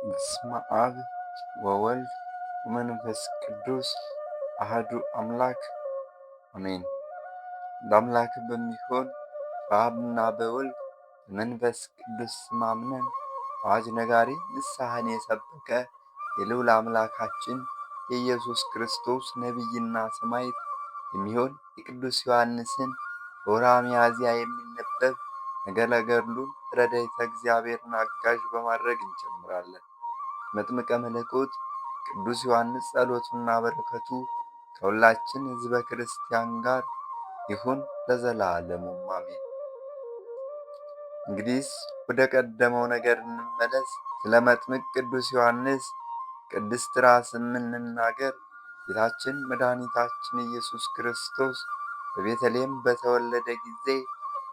በስመ አብ ወወልድ ወመንፈስ ቅዱስ አሐዱ አምላክ አሜን። እንደ አምላክ በሚሆን በአብና በወልድ በመንፈስ ቅዱስ ስም አምነን አዋጅ ነጋሪ ንስሐን የሰበከ የልዑል አምላካችን የኢየሱስ ክርስቶስ ነቢይና ሰማዕት የሚሆን የቅዱስ ዮሐንስን በወርኃ ሚያዝያ የሚነበብ ነገረ ገድሉን ረድኤተ እግዚአብሔርን አጋዥ በማድረግ እንጀምራለን። መጥምቀ መለኮት ቅዱስ ዮሐንስ ጸሎቱና በረከቱ ከሁላችን ሕዝበ ክርስቲያን ጋር ይሁን ለዘላለሙ አሜን። እንግዲህስ ወደ ቀደመው ነገር እንመለስ። ስለ መጥምቅ ቅዱስ ዮሐንስ ቅድስት ራስም እንናገር። ጌታችን መድኃኒታችን ኢየሱስ ክርስቶስ በቤተልሔም በተወለደ ጊዜ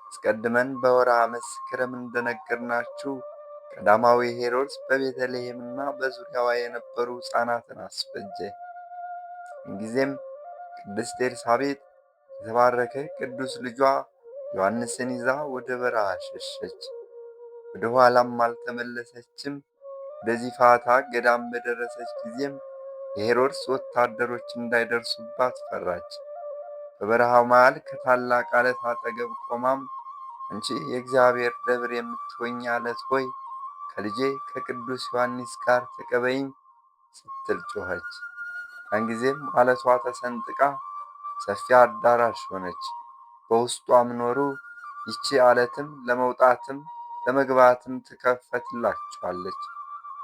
አስቀድመን በወርኃ መስከረም እንደነገርናችሁ ቀዳማዊ ሄሮድስ በቤተልሔምና በዙሪያዋ የነበሩ ሕፃናትን አስፈጀ። እንጊዜም ቅድስት ኤልሳቤጥ የተባረከ ቅዱስ ልጇ ዮሐንስን ይዛ ወደ በረሃ ሸሸች። ወደ ኋላም አልተመለሰችም። ወደ ዚፋታ ገዳም በደረሰች ጊዜም የሄሮድስ ወታደሮች እንዳይደርሱባት ፈራች። በበረሃው መሃል ከታላቅ ዓለት አጠገብ ቆማም አንቺ የእግዚአብሔር ደብር የምትሆኝ ዓለት ሆይ ከልጄ ከቅዱስ ዮሐንስ ጋር ተቀበይኝ ስትል ጮኸች። ያን ጊዜም ዓለቷ ተሰንጥቃ ሰፊ አዳራሽ ሆነች። በውስጧም ኖሩ። ይቺ ዓለትም ለመውጣትም ለመግባትም ትከፈትላቸዋለች።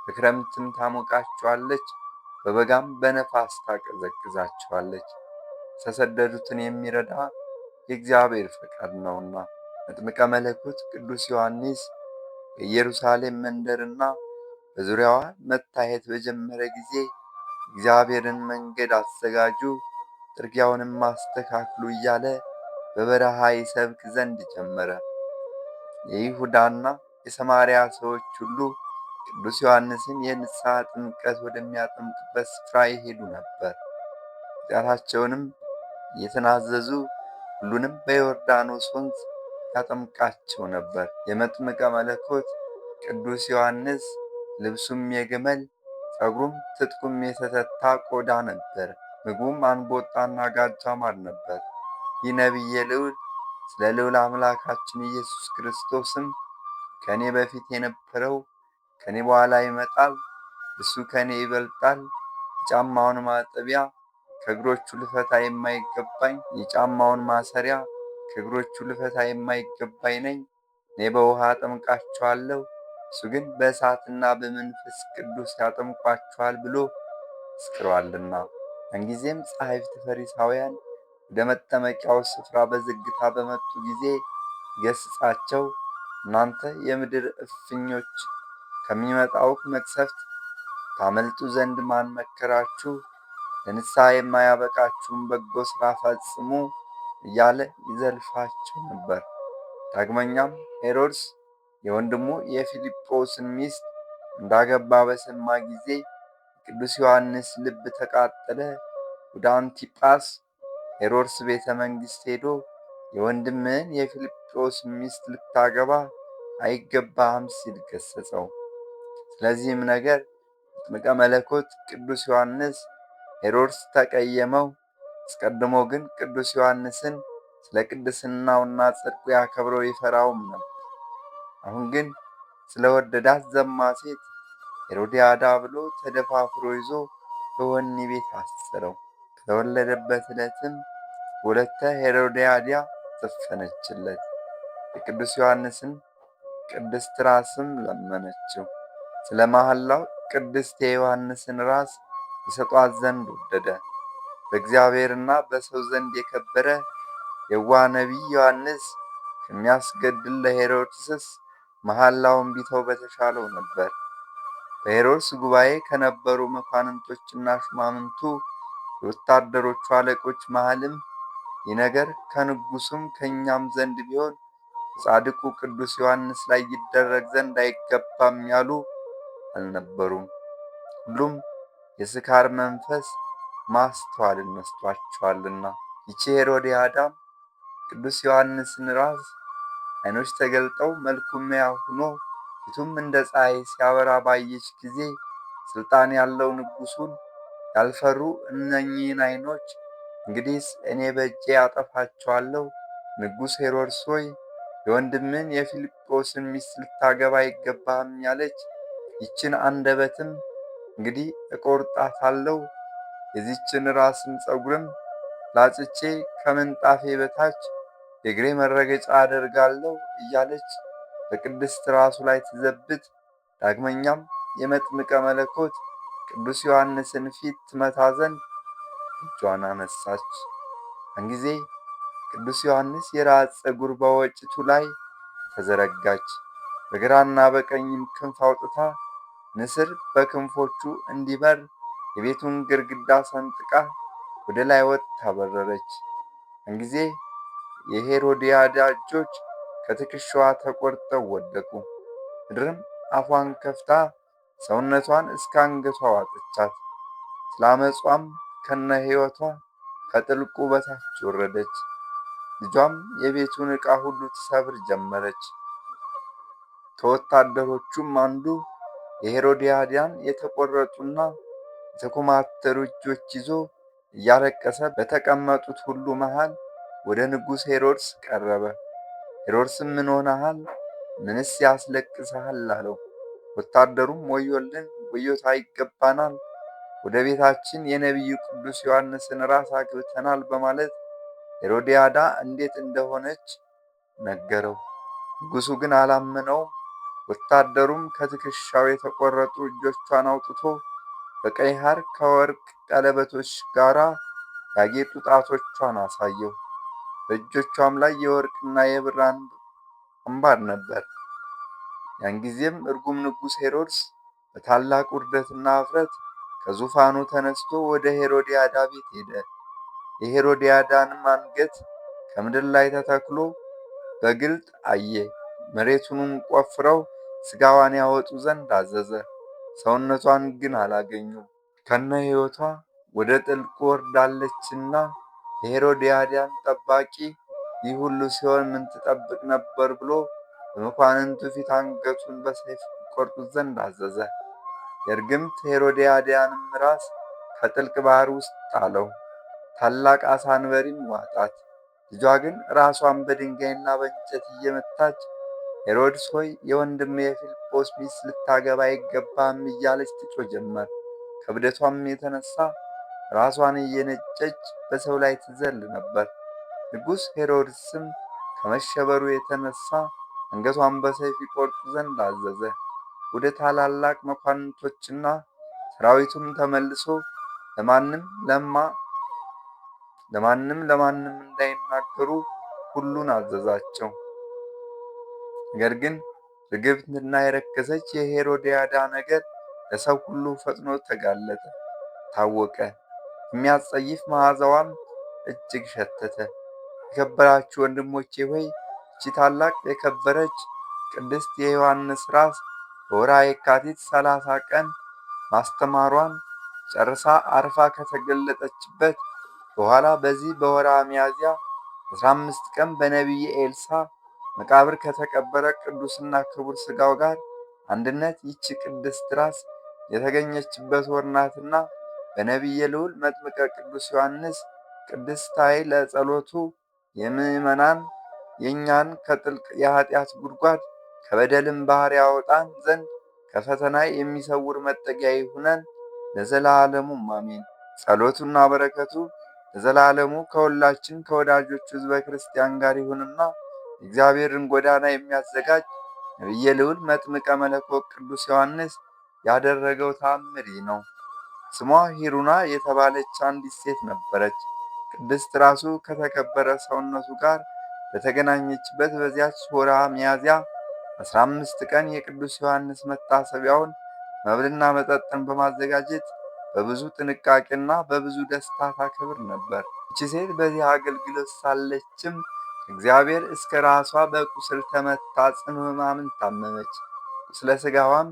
በክረምትም ታሞቃቸዋለች፣ በበጋም በነፋስ ታቀዘቅዛቸዋለች። የተሰደዱትን የሚረዳ የእግዚአብሔር ፈቃድ ነውና። መጥምቀ መለኮት ቅዱስ ዮሐንስ በኢየሩሳሌም መንደርና በዙሪያዋ መታየት በጀመረ ጊዜ እግዚአብሔርን መንገድ አዘጋጁ፣ ጥርጊያውንም አስተካክሉ እያለ በበረሃ ይሰብክ ዘንድ ጀመረ። የይሁዳና የሰማርያ ሰዎች ሁሉ ቅዱስ ዮሐንስን የንስሐ ጥምቀት ወደሚያጠምቅበት ስፍራ ይሄዱ ነበር። ኃጢአታቸውንም እየተናዘዙ ሁሉንም በዮርዳኖስ ወንዝ ያጠምቃቸው ነበር። የመጥምቀ መለኮት ቅዱስ ዮሐንስ ልብሱም የግመል ፀጉሩም ትጥቁም የተተታ ቆዳ ነበር። ምግቡም አንበጣና ጋጃ ማር ነበር። ይህ ነቢየ ልዑል ስለ ልዑል አምላካችን ኢየሱስ ክርስቶስም ከእኔ በፊት የነበረው ከእኔ በኋላ ይመጣል፣ እሱ ከእኔ ይበልጣል፣ የጫማውን ማጠቢያ ከእግሮቹ ልፈታ የማይገባኝ፣ የጫማውን ማሰሪያ ከእግሮቹ ልፈታ የማይገባኝ ነኝ። እኔ በውሃ አጠምቃችኋለሁ፣ እሱ ግን በእሳትና በመንፈስ ቅዱስ ያጠምቋችኋል ብሎ መስክሯልና። ያን ጸሐፍት ፈሪሳውያን ወደ መጠመቂያው ስፍራ በዝግታ በመጡ ጊዜ ገሥጻቸው፣ እናንተ የምድር እፍኞች ከሚመጣው መቅሰፍት ታመልጡ ዘንድ ማን መከራችሁ? ለንስሐ የማያበቃችሁን በጎ ሥራ ፈጽሙ እያለ ይዘልፋቸው ነበር። ዳግመኛም ሄሮድስ የወንድሙ የፊልጶስን ሚስት እንዳገባ በሰማ ጊዜ የቅዱስ ዮሐንስ ልብ ተቃጠለ። ወደ አንቲጳስ ሄሮድስ ቤተ መንግሥት ሄዶ የወንድምህን የፊልጶስ ሚስት ልታገባ አይገባህም ሲል ገሠጸው። ስለዚህም ነገር መጥምቀ መለኮት ቅዱስ ዮሐንስ ሄሮድስ ተቀየመው። አስቀድሞ ግን ቅዱስ ዮሐንስን ስለ ቅድስናውና ጽድቁ ያከብረው ይፈራውም ነበር። አሁን ግን ስለ ወደዳት ዘማ ሴት ሄሮድያዳ ብሎ ተደፋፍሮ ይዞ በወህኒ ቤት አሰረው። ከተወለደበት ዕለትም ወለተ ሄሮድያዳ ዘፈነችለት። የቅዱስ ዮሐንስን ቅድስት ራስም ለመነችው። ስለ መሐላው ቅድስት የዮሐንስን ራስ ይሰጧት ዘንድ ወደደ። በእግዚአብሔርና በሰው ዘንድ የከበረ የዋህ ነቢይ ዮሐንስ ከሚያስገድል ለሄሮድስስ መሐላውን ቢተው በተሻለው ነበር። በሄሮድስ ጉባኤ ከነበሩ መኳንንቶችና ሹማምንቱ የወታደሮቹ አለቆች መሃልም ይህ ነገር ከንጉሡም ከእኛም ዘንድ ቢሆን በጻድቁ ቅዱስ ዮሐንስ ላይ ይደረግ ዘንድ አይገባም ያሉ አልነበሩም። ሁሉም የስካር መንፈስ ማስተዋልን ነስቷቸዋልና። ይቺ ሄሮድያዳም ቅዱስ ዮሐንስን ራስ ዓይኖች ተገልጠው መልኩም ሕያው ሆኖ ፊቱም እንደ ፀሐይ ሲያበራ ባየች ጊዜ ስልጣን ያለው ንጉሡን ያልፈሩ እነኚህን ዓይኖች እንግዲህስ እኔ በእጄ አጠፋቸዋለሁ። ንጉሥ ሄሮድስ ሆይ የወንድምን የፊልጶስን ሚስት ልታገባ አይገባህም ያለች ይችን አንደበትም እንግዲህ እቆርጣታለሁ፣ የዚችን ራስም ፀጉርም ላጭቼ ከምንጣፌ በታች የእግሬ መረገጫ አደርጋለሁ እያለች በቅድስት ራሱ ላይ ትዘብት። ዳግመኛም የመጥምቀ መለኮት ቅዱስ ዮሐንስን ፊት ትመታ ዘንድ እጇን አነሳች። ያን ጊዜ ቅዱስ ዮሐንስ የራስ ፀጉር በወጭቱ ላይ ተዘረጋች። በግራና በቀኝም ክንፍ አውጥታ ንስር በክንፎቹ እንዲበር የቤቱን ግድግዳ ሰንጥቃ ወደ ላይ ወጥታ በረረች። ያን ጊዜ የሄሮድያዳ እጆች ከትከሻዋ ተቆርጠው ወደቁ። ምድርም አፏን ከፍታ ሰውነቷን እስከ አንገቷ ዋጠቻት። ስለ ዓመጿም ከነ ሕይወቷ ከጥልቁ በታች ወረደች። ልጇም የቤቱን ዕቃ ሁሉ ትሰብር ጀመረች። ከወታደሮቹም አንዱ የሄሮድያዳን የተቆረጡና የተኮማተሩ እጆች ይዞ እያለቀሰ በተቀመጡት ሁሉ መሃል ወደ ንጉሥ ሄሮድስ ቀረበ። ሄሮድስም ምን ሆነሃል? ምንስ ያስለቅስሃል? አለው። ወታደሩም ወዮልን፣ ወዮታ ይገባናል፣ ወደ ቤታችን የነቢዩ ቅዱስ ዮሐንስን ራስ አግብተናል በማለት ሄሮድያዳ እንዴት እንደሆነች ነገረው። ንጉሡ ግን አላመነውም። ወታደሩም ከትከሻው የተቆረጡ እጆቿን አውጥቶ በቀይ ሐር ከወርቅ ቀለበቶች ጋር ያጌጡ ጣቶቿን አሳየው። በእጆቿም ላይ የወርቅና የብር አምባር ነበር። ያን ጊዜም እርጉም ንጉሥ ሄሮድስ በታላቅ ውርደትና እፍረት ከዙፋኑ ተነስቶ ወደ ሄሮድያዳ ቤት ሄደ። የሄሮድያዳንም አንገት ከምድር ላይ ተተክሎ በግልጥ አየ። መሬቱንም ቆፍረው ሥጋዋን ያወጡ ዘንድ አዘዘ። ሰውነቷን ግን አላገኙም፣ ከነ ሕይወቷ ወደ ጥልቁ ወርዳለችና። የሄሮድያዳን ጠባቂ ይህ ሁሉ ሲሆን ምን ትጠብቅ ነበር ብሎ በመኳንንቱ ፊት አንገቱን በሰይፍ ይቆርጡት ዘንድ አዘዘ። የእርግምት ሄሮድያዳንም ራስ ከጥልቅ ባሕር ውስጥ ጣለው። ታላቅ ዓሣ አንበሪም ዋጣት። ልጇ ግን ራሷን በድንጋይና በእንጨት እየመታች ሄሮድስ ሆይ የወንድም የፊልጶስ ሚስት ልታገባ አይገባህም እያለች ትጮህ ጀመር። ከብደቷም የተነሳ ራሷን እየነጨች በሰው ላይ ትዘል ነበር። ንጉሥ ሄሮድስም ከመሸበሩ የተነሳ አንገቷን በሰይፍ ይቆርጡ ዘንድ አዘዘ። ወደ ታላላቅ መኳንንቶችና ሰራዊቱም ተመልሶ ለማንም እንዳይናገሩ ሁሉን አዘዛቸው። ነገር ግን ርግብትና የረከሰች የሄሮድያዳ ነገር ለሰው ሁሉ ፈጥኖ ተጋለጠ፣ ታወቀ። የሚያስጸይፍ መዓዛዋም እጅግ ሸተተ። የከበራችሁ ወንድሞቼ ሆይ እቺ ታላቅ የከበረች ቅድስት የዮሐንስ ራስ በወርኃ የካቲት 30 ቀን ማስተማሯን ጨርሳ አርፋ ከተገለጠችበት በኋላ በዚህ በወርኃ ሚያዝያ 15 ቀን በነቢየ ኤልሳዕ መቃብር ከተቀበረ ቅዱስና ክቡር ሥጋው ጋር አንድነት ይህች ቅድስት ራስ የተገኘችበት ወር ናትና በነቢየ ልዑል መጥምቀ ቅዱስ ዮሐንስ ቅድስት ኃይል ለጸሎቱ የምዕመናን የእኛን ከጥልቅ የኃጢአት ጉድጓድ ከበደልም ባሕር ያወጣን ዘንድ ከፈተና የሚሰውር መጠጊያ ይሁነን ለዘላለሙ አሜን። ጸሎቱና በረከቱ ለዘላለሙ ከሁላችን ከወዳጆቹ ሕዝበ ክርስቲያን ጋር ይሁንና የእግዚአብሔርን ጎዳና የሚያዘጋጅ ነቢየ ልዑል መጥምቀ መለኮት ቅዱስ ዮሐንስ ያደረገው ተአምር ይህ ነው። ስሟ ሂሩና የተባለች አንዲት ሴት ነበረች። ቅድስት ራሱ ከተከበረ ሰውነቱ ጋር በተገናኘችበት በዚያች ወርኃ ሚያዝያ 15 ቀን የቅዱስ ዮሐንስ መታሰቢያውን መብልና መጠጥን በማዘጋጀት በብዙ ጥንቃቄና በብዙ ደስታ ታከብር ነበር። እቺ ሴት በዚህ አገልግሎት ሳለችም እግዚአብሔር እስከ ራሷ በቁስል ተመታ ጽኑ ሕማምን ታመመች። ቁስለ ሥጋዋም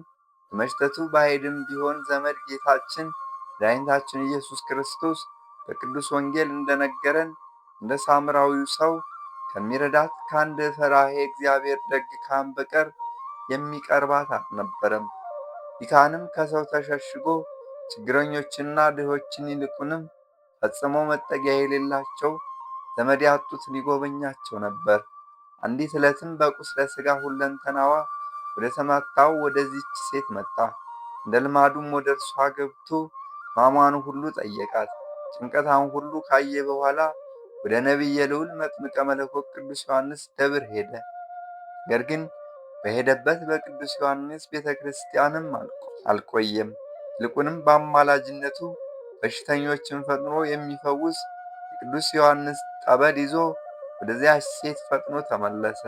በመሽተቱ ባሄድም ቢሆን ዘመድ ጌታችን መድኃኒታችን ኢየሱስ ክርስቶስ በቅዱስ ወንጌል እንደነገረን እንደ ሳምራዊው ሰው ከሚረዳት ከአንድ ፈራሄ እግዚአብሔር ደግ ካህን በቀር የሚቀርባት አልነበረም። ሊካንም ከሰው ተሸሽጎ ችግረኞችንና ድሆችን ይልቁንም ፈጽሞ መጠጊያ የሌላቸው ዘመድ ያጡትን ይጎበኛቸው ነበር። አንዲት ዕለትም በቁስለ ሥጋ ሁለንተናዋ ወደ ተመታው ወደዚህች ሴት መጣ። እንደ ልማዱም ወደ እርሷ ገብቶ ሕማሟን ሁሉ ጠየቃት። ጭንቀቷን ሁሉ ካየ በኋላ ወደ ነቢየ ልዑል መጥምቀ መለኮት ቅዱስ ዮሐንስ ደብር ሄደ። ነገር ግን በሄደበት በቅዱስ ዮሐንስ ቤተ ክርስቲያንም አልቆየም። ይልቁንም በአማላጅነቱ በሽተኞችን ፈጥኖ የሚፈውስ የቅዱስ ዮሐንስ ጠበል ይዞ ወደዚያች ሴት ፈጥኖ ተመለሰ።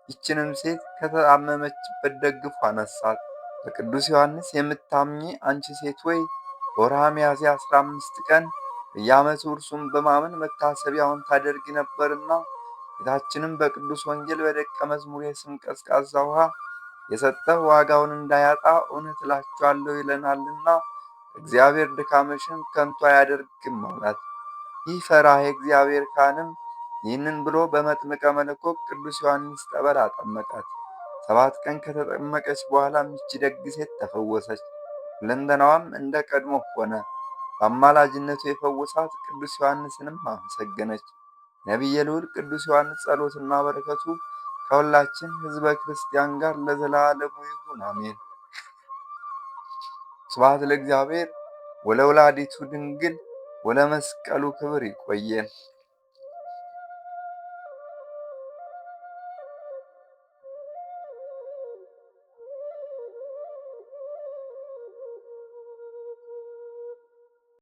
ይህችንም ሴት ከተጣመመችበት ደግፎ አነሳት። በቅዱስ ዮሐንስ የምታምኚ አንቺ ሴት ሆይ በወርኃ ሚያዝያ 15 ቀን በየዓመቱ እርሱን በማመን መታሰቢያውን ታደርጊ ነበርና ጌታችንም በቅዱስ ወንጌል በደቀ መዝሙሬ ስም ቀዝቃዛ ውኃ የሰጠ ዋጋውን እንዳያጣ እውነት እላችኋለሁ ይለናልና እግዚአብሔር ድካምሽን ከንቱ አያደርግም አላት። ይህ ፈራሄ እግዚአብሔር ካህንም ይህንን ብሎ በመጥምቀ መለኮት ቅዱስ ዮሐንስ ጠበል አጠመቃት። 7 ቀን ከተጠመቀች በኋላ ይህች ደግ ሴት ተፈወሰች። ሁለንተናዋም እንደ ቀድሞ ሆነ። በአማላጅነቱ የፈወሳት ቅዱስ ዮሐንስንም አመሰገነች። ነቢየ ልዑል ቅዱስ ዮሐንስ ጸሎትና በረከቱ ከሁላችን ሕዝበ ክርስቲያን ጋር ለዘላለሙ ይሁን አሜን። ስብሐት ለእግዚአብሔር ወለወላዲቱ ድንግል ወለመስቀሉ ክብር። ይቆየን።